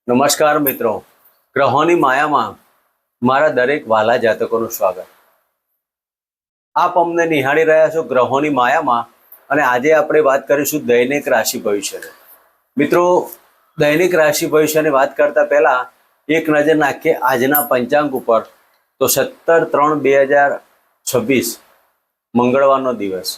નમસ્કાર મિત્રો, ગ્રહોની માયામાં મારા દરેક વાલા જાતકોનું સ્વાગત. આપ અમને નિહાળી રહ્યા છો ગ્રહોની માયામાં, અને આજે આપણે વાત કરીશું દૈનિક રાશિ ભવિષ્યની. મિત્રો, દૈનિક રાશિ ભવિષ્યની વાત કરતા પહેલા એક નજર નાખીએ આજના પંચાંગ ઉપર. તો 17/3/2026 મંગળવારનો દિવસ.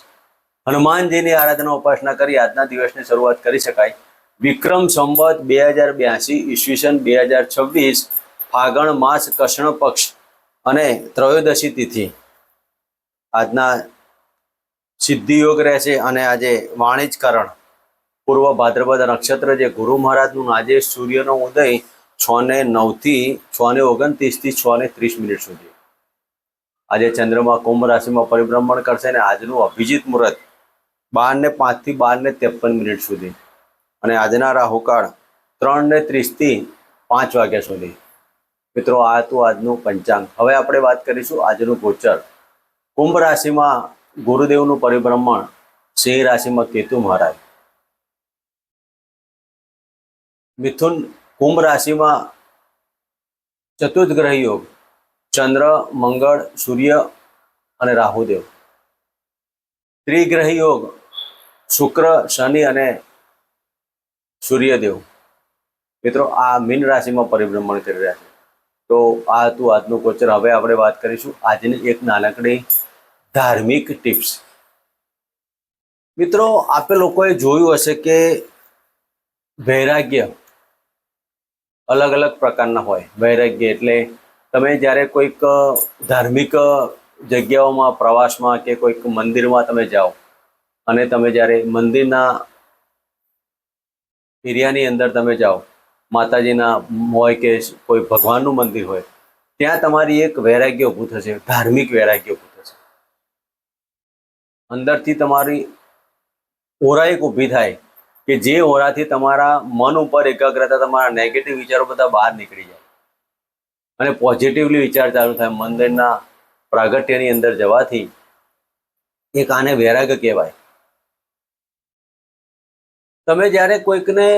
હનુમાનજીની આરાધના ઉપાસના કરી આજના દિવસની શરૂઆત કરી શકાય. વિક્રમ સંવત 2082 ઈસવીસન 2026 ફાગણ માસ કૃષ્ણ પક્ષ અને ત્રયોદશી તિથિ. આજના સિદ્ધિ યોગ રહેશે અને આજે વાણિજકરણ પૂર્વ ભાદ્રપદ નક્ષત્ર, જે ગુરુ મહારાજનું. આજે સૂર્યનો ઉદય 6:09 થી 6:29 થી 6:30 સુધી. આજે ચંદ્રમા કુંભ રાશિમાં પરિભ્રમણ કરશે અને આજનું અભિજીત મુહૂર્ત 12:05 થી 12:53 સુધી. અને આજના રાહુકાળ 3:30 થી 5 વાગ્યા સુધી. મિત્રો, આ હતું આજનું પંચાંગ. હવે આપણે વાત કરીશું આજનું ગોચર. કુંભ રાશિમાં ગુરુદેવનું પરિભ્રમણ, સિંહ રાશિમાં કેતુ મહારાજ. મિથુન કુંભ રાશિમાં ચતુર્થ ગ્રહ યોગ, ચંદ્ર, મંગળ, સૂર્ય અને રાહુદેવ. ત્રિગ્રહ યોગ, શુક્ર, શનિ અને સૂર્યદેવ. મિત્રો, આ મીન રાશિમાં પરિભ્રમણ કરી રહ્યા છે. તો આ હતું આજનું ગોચર. હવે આપણે વાત કરીશું આજની એક નાનકડી ધાર્મિક ટિપ્સ. મિત્રો, આપે લોકોએ જોયું હશે કે વૈરાગ્ય અલગ અલગ પ્રકારના હોય. વૈરાગ્ય એટલે તમે જ્યારે કોઈક ધાર્મિક જગ્યાઓમાં, પ્રવાસમાં કે કોઈક મંદિરમાં તમે જાઓ અને તમે જ્યારે મંદિરના એરિયાની અંદર તમે જાઓ, માતાજીના હોય કે કોઈ ભગવાનનું મંદિર હોય, ત્યાં તમારી એક વૈરાગ્ય ઊભું થશે, ધાર્મિક વૈરાગ્ય ઊભું થશે. અંદરથી તમારી ઓરા એક ઊભી થાય કે જે ઓરાથી તમારા મન ઉપર એકાગ્રતા, તમારા નેગેટિવ વિચારો બધા બહાર નીકળી જાય અને પોઝિટિવલી વિચાર ચાલુ થાય. મંદિરના પ્રાગટ્યની અંદર જવાથી એક આને વૈરાગ્ય કહેવાય. તમે જ્યારે કોઈકને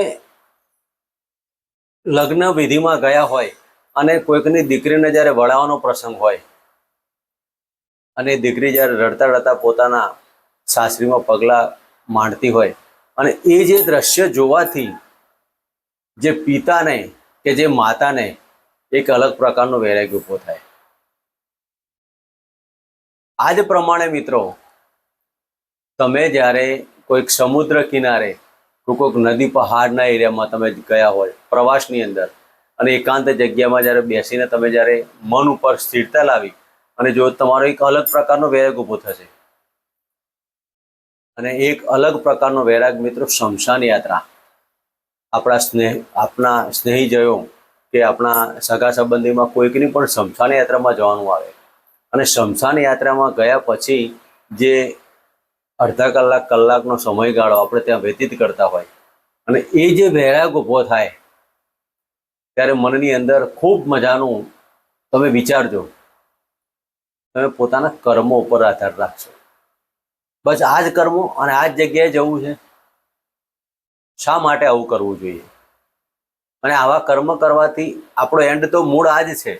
લગ્ન વિધિમાં ગયા હોય અને કોઈકની દીકરીને જ્યારે વળાવવાનો પ્રસંગ હોય અને દીકરી જ્યારે રડતા રડતા પોતાના સાસરીમાં પગલાં માંડતી હોય, અને એ જે દ્રશ્ય જોવાથી જે પિતાને કે જે માતાને એક અલગ પ્રકારનો વૈરાગ્ય ઊભો થાય. આ જ પ્રમાણે મિત્રો, તમે જ્યારે કોઈક સમુદ્ર કિનારે, કોઈક નદી પહાડના એરિયામાં તમે ગયા હોય પ્રવાસની અંદર, અને એકાંત જગ્યામાં જ્યારે બેસીને તમે જ્યારે મન ઉપર સ્થિરતા લાવી અને જો તમારો એક અલગ પ્રકારનો વૈરાગ ઊભો થશે. અને એક અલગ પ્રકારનો વૈરાગ મિત્રો, શમશાન યાત્રા. આપણા સ્નેહીજનો કે આપણા સગા સંબંધીમાં કોઈકની પણ શમશાન યાત્રામાં જવાનું આવે અને શમશાન યાત્રામાં ગયા પછી જે અડધા કલાકનો સમયગાળો આપણે ત્યાં વ્યતીત કરતા હોય અને એ જે વૈરાગ ઊભો થાય ત્યારે મનની અંદર ખૂબ મજાનું તમે વિચારજો. તમે પોતાના કર્મો ઉપર આધાર રાખશો. બસ આ જ કર્મો અને આ જ જગ્યાએ જવું છે. શા માટે આવું કરવું જોઈએ? અને આવા કર્મ કરવાથી આપણો એન્ડ તો મૂળ આ જ છે.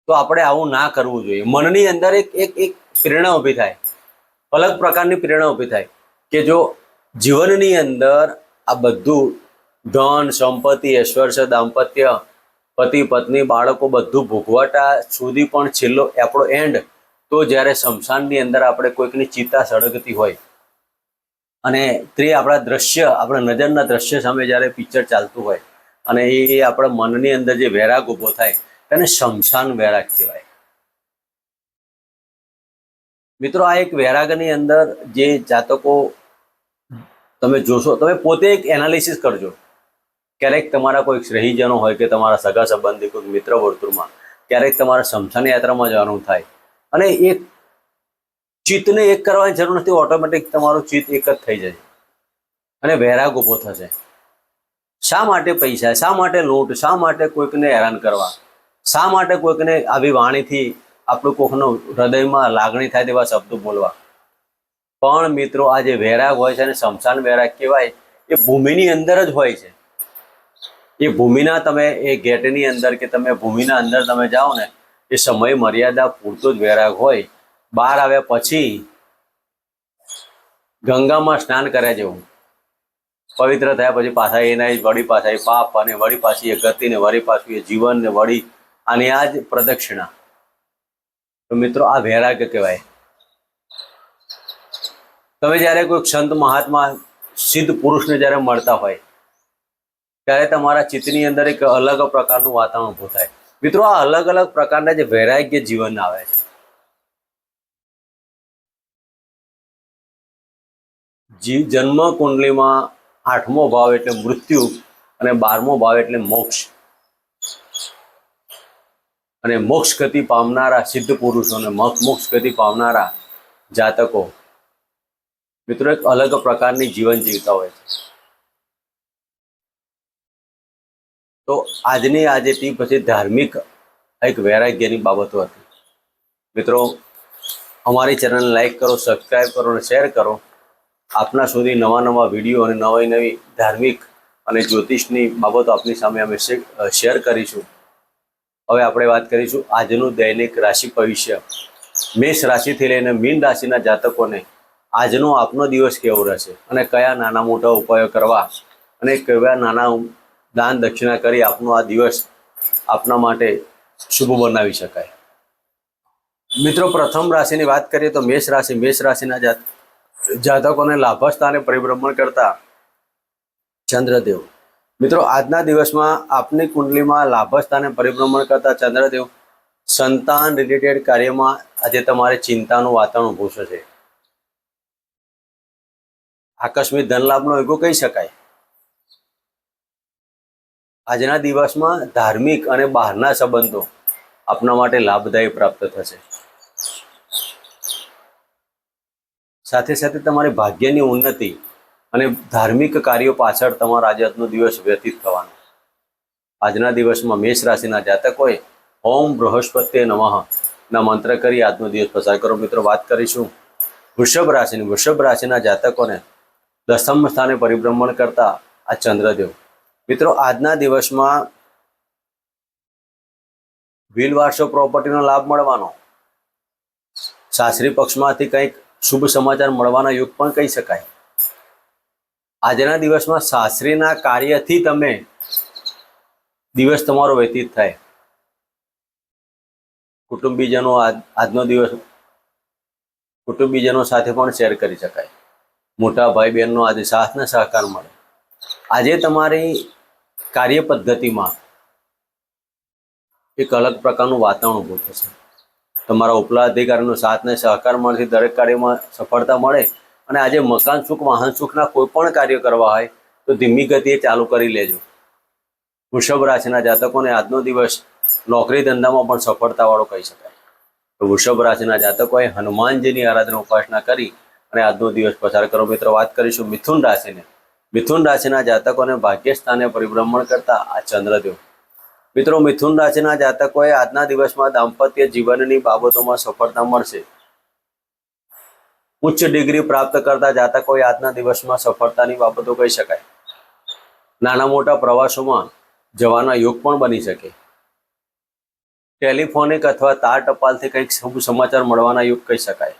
તો આપણે આવું ના કરવું જોઈએ. મનની અંદર એક પ્રેરણા ઊભી થાય, અલગ પ્રકારની પ્રેરણા ઊભી થાય કે જો જીવનની અંદર આ બધું ધન, સંપત્તિ, ઐશ્વર્ય, દાંપત્ય, પતિ પત્ની, બાળકો બધું ભોગવટા સુધી પણ છેલ્લો આપણો એન્ડ તો જ્યારે શમશાનની અંદર આપણે કોઈકની ચિતા સળગતી હોય અને તે આપણા દ્રશ્ય, આપણા નજરના દ્રશ્ય સામે જ્યારે પિક્ચર ચાલતું હોય અને એ આપણા મનની અંદર જે વૈરાગ ઊભો થાય તેને શમશાન વૈરાગ કહેવાય. મિત્રો, આ એક વૈરાગની અંદર જે જાતકો તમે જોશો, તમે પોતે એક એનાલિસિસ કરજો. ક્યારેક તમારા કોઈ સ્નેહીજનો હોય કે તમારા સગા સંબંધી, કોઈ મિત્ર વર્તુળમાં ક્યારેક તમારા શમશાન યાત્રામાં જવાનું થાય અને એક ચિત્તને એક કરવાની જરૂર નથી, ઓટોમેટિક તમારું ચિત્ત એક જ થઈ જાય અને વૈરાગ ઊભો થશે. શા માટે પૈસા, શા માટે લૂંટ, શા માટે કોઈકને હેરાન કરવા, શા માટે કોઈકને આવી વાણીથી આપણું કોઈકનો હૃદયમાં લાગણી થાય તેવા શબ્દો બોલવા? પણ મિત્રો, આ જે વૈરાગ હોય છે એને શમશાન વૈરાગ કહેવાય એ ભૂમિની અંદર જ હોય છે. એ ભૂમિના તમે એ ગેટની અંદર કે તમે ભૂમિના અંદર તમે જાઓ ને, એ સમય મર્યાદા પૂરતો જ વૈરાગ હોય. બહાર આવ્યા પછી ગંગામાં સ્નાન કર્યા જેવું, પવિત્ર થયા પછી પાછા એના વળી પાછા એ પાપ અને વળી પાછી એ ગતિ ને વળી પાછું એ જીવન ને વળી અને આ જ પ્રદક્ષિણા. તો મિત્રો આ વૈરાગ્ય કહેવાય. તમે જ્યારે કોઈ સંત મહાત્મા સિદ્ધ પુરુષને જ્યારે મળતા હોય ત્યારે તમારા ચિત્તની અંદર એક અલગ પ્રકારનું વાતાવરણ ઊભું થાય. મિત્રો આ અલગ અલગ પ્રકારના જે વૈરાગ્ય જીવન આવે છે, જન્મ કુંડલીમાં 8મો ભાવ એટલે મૃત્યુ અને 12મો ભાવ એટલે મોક્ષ. અને મોક્ષ ગતિ પામનારા સિદ્ધ પુરુષો અને મોક્ષ ગતિ પામનારા જાતકો મિત્રો એક અલગ પ્રકારની જીવન જીવતા હોય છે. તો આજની આજે ટીપ પછી ધાર્મિક એક વૈરાગ્યની બાબતો હતી. મિત્રો અમારી ચેનલને લાઈક કરો, સબસ્ક્રાઈબ કરો અને શેર કરો. આપના સુધી નવા નવા વિડીયો અને નવી નવી ધાર્મિક અને જ્યોતિષની બાબતો આપની સામે અમે શેર કરીશું. હવે આપણે વાત કરીશું આજનું દૈનિક રાશિ ભવિષ્ય. મેષ રાશિથી લઈને મીન રાશિના જાતકોને આજનો આપનો દિવસ કેવો રહેશે અને કયા નાના મોટા ઉપાયો કરવા અને કયા નાના દાન દક્ષિણા કરી આપનો આ દિવસ આપના માટે શુભ બનાવી શકાય. મિત્રો પ્રથમ રાશિની વાત કરીએ તો મેષ રાશિ. મેષ રાશિના જાતકોને લાભસ્થાને પરિભ્રમણ કરતા ચંદ્રદેવ. મિત્રો આજના દિવસમાં આપની કુંડલીમાં લાભસ્થાને પરિભ્રમણ કરતા ચંદ્રદેવ સંતાન રિલેટેડ કાર્યમાં આજે તમારે ચિંતાનું વાતાવરણ ઊભું થશે. આકસ્મિક ધનલાભનો યોગ કહી શકાય. આજના દિવસમાં ધાર્મિક અને બહારના સંબંધો આપના માટે લાભદાયી પ્રાપ્ત થશે. સાથે સાથે તમારી ભાગ્યની ઉન્નતિ અને ધાર્મિક કાર્યો પાછળ તમારો આજનો દિવસ વ્યતીત થવાનો. આજના દિવસમાં મેષ રાશિના જાતકોએ ઓમ બૃહસ્પતિએ નમઃ ના મંત્ર કરી આજનો દિવસ પસાર કરો. મિત્રો વાત કરીશું વૃષભ રાશિની. વૃષભ રાશિના જાતકોને 10મ સ્થાને પરિભ્રમણ કરતા આ ચંદ્રદેવ. મિત્રો આજના દિવસમાં વ્હીલ વારસો પ્રોપર્ટીનો લાભ મળવાનો, સાસરી પક્ષમાંથી કંઈક શુભ સમાચાર મળવાના યોગ પણ કહી શકાય. આજના દિવસમાં સાસરીના કાર્યથી તમે દિવસ તમારો વ્યતીત થાય. કુટુંબીજનો આજનો દિવસ કુટુંબીજનો સાથે પણ શેર કરી શકાય. મોટા ભાઈ બહેનનો આજે સાથ ને સહકાર મળે. આજે તમારી કાર્ય પદ્ધતિમાં એક અલગ પ્રકારનું વાતાવરણ ઊભું થશે. તમારા ઉપલા અધિકારીનો સાથ ને સહકાર મળથી દરેક કાર્યમાં સફળતા મળે. અને આજે મકાન સુખ, વાહન સુખના કોઈ પણ કાર્ય કરવા હોય તો ધીમી ગતિએ ચાલુ કરી લેજો. વૃષભ રાશિના જાતકોને આજનો દિવસ નોકરી ધંધામાં પણ સફળતાવાળો કહી શકાય. તો વૃષભ રાશિના જાતકોએ હનુમાનજીની આરાધના ઉપાસના કરી અને આજનો દિવસ પસાર કરો. મિત્રો વાત કરીશું મિથુન રાશિને. મિથુન રાશિના જાતકોને ભાગ્યસ્થાને પરિભ્રમણ કરતા આ ચંદ્રદેવ. મિત્રો મિથુન રાશિના જાતકોએ આજના દિવસમાં દાંપત્ય જીવનની બાબતોમાં સફળતા મળશે. ઉચ્ચ ડિગ્રી પ્રાપ્ત કરતા જાતકોએ આજના દિવસમાં સફળતાની બાબતો કહી શકાય. નાના મોટા પ્રવાસોમાં જવાના યોગ પણ બની શકે. ટેલિફોનિક અથવા તાર ટપાલથી કંઈક શુભ સમાચાર મળવાના યોગ કહી શકાય.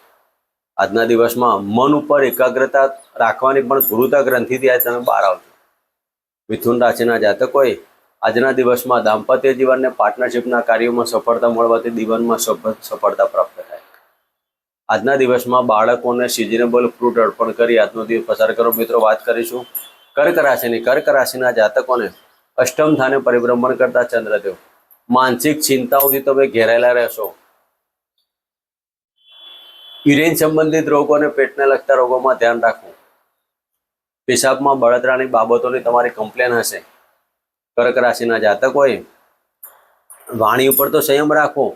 આજના દિવસમાં મન ઉપર એકાગ્રતા રાખવાની પણ ગુરુતા ગ્રંથિથી આજે તમે બહાર આવજો. મિથુન રાશિના જાતકોએ આજના દિવસમાં દાંપત્ય જીવનને પાર્ટનરશિપના કાર્યોમાં સફળતા મળવાથી જીવનમાં સફળતા પ્રાપ્ત થાય. આજના દિવસમાં બાળકોને સિઝનેબલ ફ્રૂટ અર્પણ કરી આજનો દિવસ પસાર કરો. મિત્રો વાત કરીશું કર્ક રાશિની. કર્ક રાશિના જાતકોને 8મ સ્થાને પરિભ્રમણ કરતા ચંદ્રદેવ. માનસિક ચિંતાઓથી તમે ઘેરાયેલા રહેશો. યુરિન સંબંધિત રોગો અને પેટને લગતા રોગોમાં ધ્યાન રાખવું. પેશાબમાં બળતરાની બાબતોની તમારી કમ્પ્લેન હશે. કર્ક રાશિના જાતકોએ વાણી ઉપર તો સંયમ રાખવો,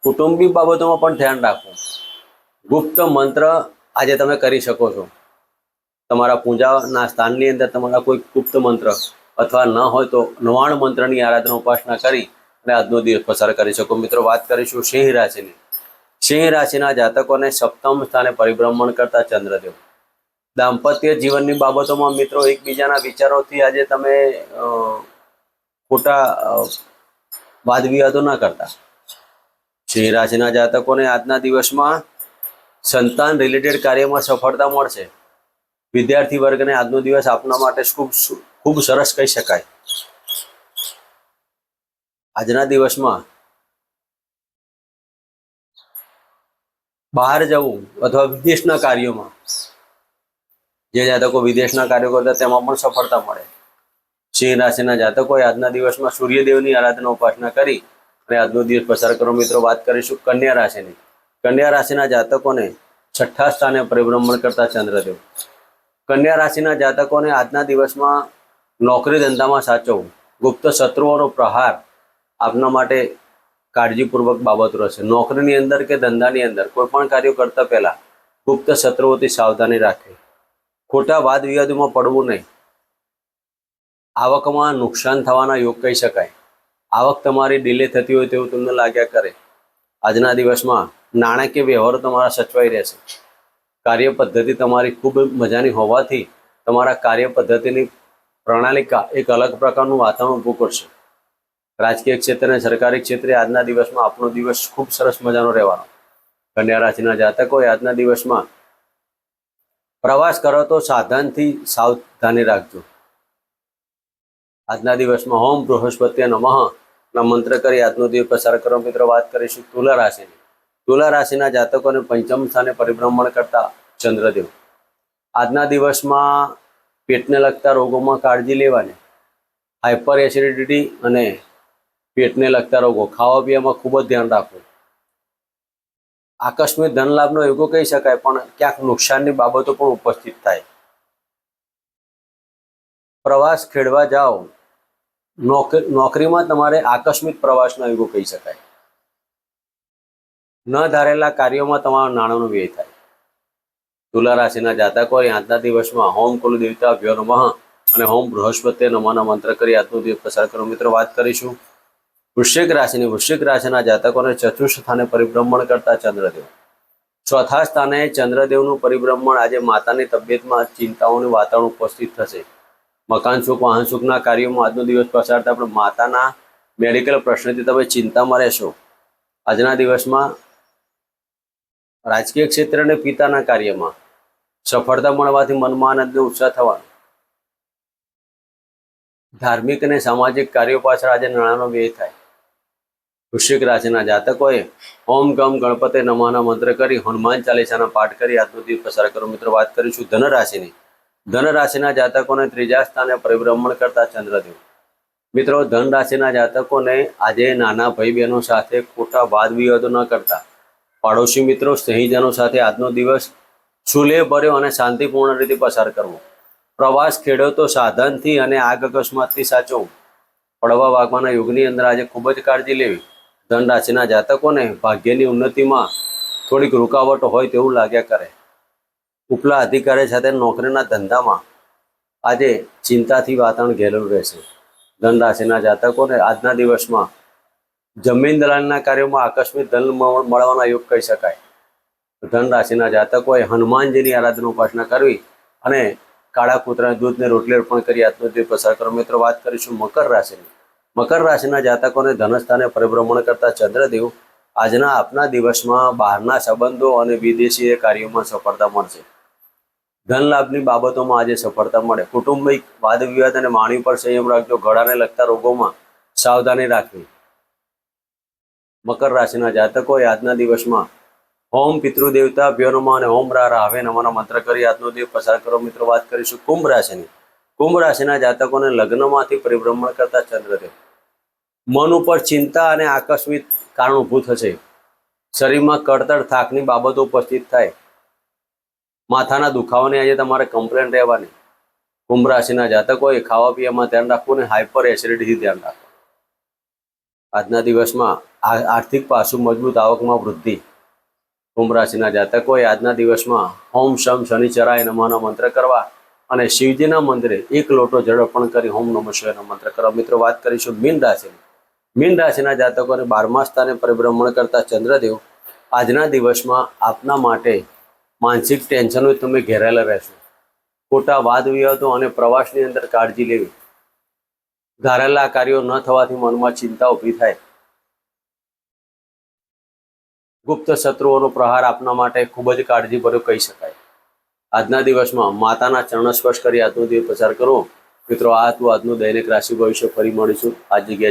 કુટુંબિક બાબતોમાં પણ ધ્યાન રાખવું. ગુપ્ત મંત્ર આજે તમે કરી શકો છો. તમારા પૂજાના સ્થાનની અંદર તમારા કોઈ ગુપ્ત મંત્ર અથવા ન હોય તો 99 મંત્રની આરાધના ઉપાસના કરી અને આજનો દિવસ પસાર કરી શકો. મિત્રો વાત કરીશું સિંહ રાશિની. સિંહ રાશિના જાતકોને 7મ સ્થાને પરિભ્રમણ કરતા ચંદ્રદેવ. દાંપત્ય જીવનની બાબતોમાં મિત્રો એકબીજાના વિચારોથી આજે તમે ખોટા વાદ વિવાદો ના કરતા. સિંહ રાશિના જાતકોને આજના દિવસમાં સંતાન રિલેટેડ કાર્યમાં સફળતા મળશે. વિદ્યાર્થી વર્ગને આજનો દિવસ આપના માટે ખૂબ સરસ કહી શકાય. આજના દિવસમાં બહાર જવું અથવા વિદેશના કાર્યોમાં, જે જાતકો વિદેશના કાર્યો કરતા તેમાં પણ સફળતા મળે. સિંહ રાશિના જાતકોએ આજના દિવસમાં સૂર્યદેવની આરાધના ઉપાસના કરી અને આજનો દિવસ પસાર કરો. મિત્રો વાત કરીશું કન્યા રાશિની. કન્યા રાશિના જાતકોને 6થા સ્થાને પરિભ્રમણ કરતા ચંદ્રદેવ. કન્યા રાશિના જાતકોને આજના દિવસમાં નોકરી ધંધામાં સાચવવું, ગુપ્ત શત્રુઓનો પ્રહાર આપના માટે કાળજીપૂર્વક બાબત રહેશે. નોકરીની અંદર કે ધંધાની અંદર કોઈ પણ કાર્ય કરતા પહેલા ગુપ્ત શત્રુઓથી સાવધાની રાખવી. ખોટા વાદ વિવાદોમાં પડવું નહીં. આવકમાં નુકસાન થવાના યોગ કહી શકાય. આવક તમારી ડિલે થતી હોય તેવું તમને લાગ્યા કરે. આજના દિવસમાં નાણાકીય વ્યવહારો તમારા સચવાઈ રહેશે. કાર્ય પદ્ધતિ તમારી ખૂબ મજાની હોવાથી તમારા કાર્ય પદ્ધતિની પ્રણાલિકા એક અલગ પ્રકારનું વાતાવરણ ઊભું કરશે. રાજકીય ક્ષેત્રે અને સરકારી ક્ષેત્રે આજના દિવસમાં આપણો દિવસ ખૂબ સરસ મજાનો રહેવાનો. કન્યા રાશિના જાતકોએ આજના દિવસમાં પ્રવાસ કરો તો સાવધાનથી સાવધાની રાખજો. આજના દિવસમાં હોમ બૃહસ્પતિ નમઃ ના મંત્ર કરી આજનો દિવસ પસાર કરો. મિત્રો વાત કરીશું તુલા રાશિની. તુલા રાશિના જાતકોને 5મ સ્થાને પરિભ્રમણ કરતા ચંદ્રદેવ. આજના દિવસમાં પેટને લગતા રોગોમાં કાળજી લેવાની. હાઇપર એસિડિટી અને પેટને લગતા રોગો, ખાવા પીવામાં ખૂબ જ ધ્યાન રાખવું. આકસ્મિક ધન લાભનો યોગો કહી શકાય, પણ ક્યાંક નુકસાનની બાબતો પણ ઉપસ્થિત થાય. પ્રવાસ ખેડવા જાઓ, નોકરીમાં તમારે આકસ્મિક પ્રવાસનો યોગો કહી શકાય. ન ધારેલા કાર્યોમાં તમારા નાણાંનો વ્યય થાય. તુલા રાશિના જાતકોએ આજના દિવસમાં હોમ કુલદેવતા ભ્યો નમઃ અને હોમ બૃહસ્પતિ નમઃના મંત્ર કરી આજનો દિવસ પસાર કરો. મિત્રો વાત કરીશું વૃશ્ચિક રાશિની. વૃશ્ચિક રાશિના જાતકોને 4થા સ્થાને પરિભ્રમણ કરતા ચંદ્રદેવ. 4થા સ્થાને ચંદ્રદેવનું પરિભ્રમણ આજે માતાની તબિયતમાં ચિંતાઓનું વાતાવરણ ઉપસ્થિત થશે. મકાન સુખ, વાહન સુખના કાર્યોમાં આજનો દિવસ પસારતા પણ માતાના મેડિકલ પ્રશ્નથી તમે ચિંતામાં રહેશો. આજના દિવસમાં રાજકીય ક્ષેત્ર અને પિતાના કાર્યમાં સફળતા મળવાથી મનમાં આનંદ ઉત્સાહ થવાનો. ધાર્મિક અને સામાજિક કાર્યો પાછળ આજે નાણાંનો વ્યય થાય. વૃશ્ચિક રાશિના જાતકોએ ઓમ ગમ ગણપતિ નમઃના મંત્ર કરી હનુમાન ચાલીસાના પાઠ કરી આજનો દિવસ પસાર કરો. મિત્રો વાત કરીશું ધન રાશિની. ધન રાશિના જાતકોને 3જા સ્થાને પરિભ્રમણ કરતા ચંદ્રદેવ. મિત્રો ધન રાશિના જાતકોને આજે નાના ભાઈ બહેનો સાથે ખોટા વાદ વિવાદો ન કરતા, પાડોશી મિત્રો સ્નેહીજનો સાથે આજનો દિવસ સુલેહ ભર્યો અને શાંતિપૂર્ણ રીતે પસાર કરવો. પ્રવાસ ખેડૂતો સાધનથી અને આગ અકસ્માતથી સાચવવું. પડવા વાગવાના યુગની અંદર આજે ખૂબ જ કાળજી લેવી. ધન રાશિના જાતકોને ભાગ્યની ઉન્નતિમાં થોડીક રૂકાવટો હોય તેવું લાગ્યા કરે. ઉપલા અધિકારી સાથે નોકરીના ધંધામાં આજે ચિંતાથી વાતાવરણ ઘેરેલું રહેશે. ધન રાશિના જાતકોને આજના દિવસમાં જમીન દલાલના કાર્યોમાં આકસ્મિક ધન મળવાના યોગ કહી શકાય. ધન રાશિના જાતકોએ હનુમાનજીની આરાધના ઉપાસના કરવી અને કાળા કૂતરાના દૂધને રોટલી અર્પણ કરી આજનો દિવસ પસાર કરો. મિત્રો વાત કરીશું મકર રાશિની. મકર રાશિના જાતકોને ધનસ્થાને પરિભ્રમણ કરતા ચંદ્રદેવ આજના આપના દિવસમાં બહારના સંબંધો અને વિદેશી કાર્યોમાં સફળતા મળશે. ધન લાભની બાબતોમાં આજે સફળતા મળે. કુટુંબિક વાદ વિવાદ અને વાણી પર સંયમ રાખજો. ગળાને લગતા રોગોમાં સાવધાની રાખવી. મકર રાશિના જાતકોએ આજના દિવસમાં હોમ પિતૃદેવતા ભ્યો નમઃ અને હોમ રાહવે નમઃના મંત્ર કરી આજનો દિવસ પસાર કરો. મિત્રો વાત કરીશું કુંભ રાશિની. કુંભ રાશિના જાતકોને લગ્નમાંથી પરિભ્રમણ કરતા ચંદ્રદેવ. મન ઉપર ચિંતા અને આકસ્મિક કારણ ઊભું થશે. શરીરમાં કળતર થાકની બાબતો ઉપસ્થિત થાય. માથાના દુખાવાની આજે તમારે કમ્પ્લેન રહેવાની. કુંભ રાશિના જાતકોએ ખાવા પીવામાં ધ્યાન રાખવું અને હાઇપર એસિડિટીથી ધ્યાન રાખવું. આજના દિવસમાં આર્થિક પાસું મજબૂત, આવકમાં વૃદ્ધિ. કુંભ રાશિના જાતકોએ આજના દિવસમાં હોમ શમ શનિચરાય નમઃના મંત્ર કરવા અને શિવજીના મંદિરે 1 લોટો જળ અર્પણ કરી હોમ નમઃ શિવાયના મંત્ર કરવા. મિત્રો વાત કરીશું મીન રાશિની. મીન રાશિના જાતકોને 12મા સ્થાને પરિભ્રમણ કરતા ચંદ્રદેવ આજના દિવસમાં આપના માટે માનસિક ટેન્શનો તમે ઘેરાયેલા રહેશો. ખોટા વાદ વિવાદો અને પ્રવાસની અંદર કાળજી લેવી, ધારેલા કાર્યો ન થવાથી મનમાં ચિંતા ઊભી થાય, ગુપ્ત શત્રુઓનો પ્રહાર આપના માટે ખૂબ જ કાળજીભર્યો કહી શકાય. આજના દિવસમાં માતાના ચરણ સ્પર્શ કરી આજનો દિવસ પસાર કરો. મિત્રો, આ હતું આજનું દૈનિક રાશિ ભવિષ્ય. ફરી મળીશું આ જગ્યાએ.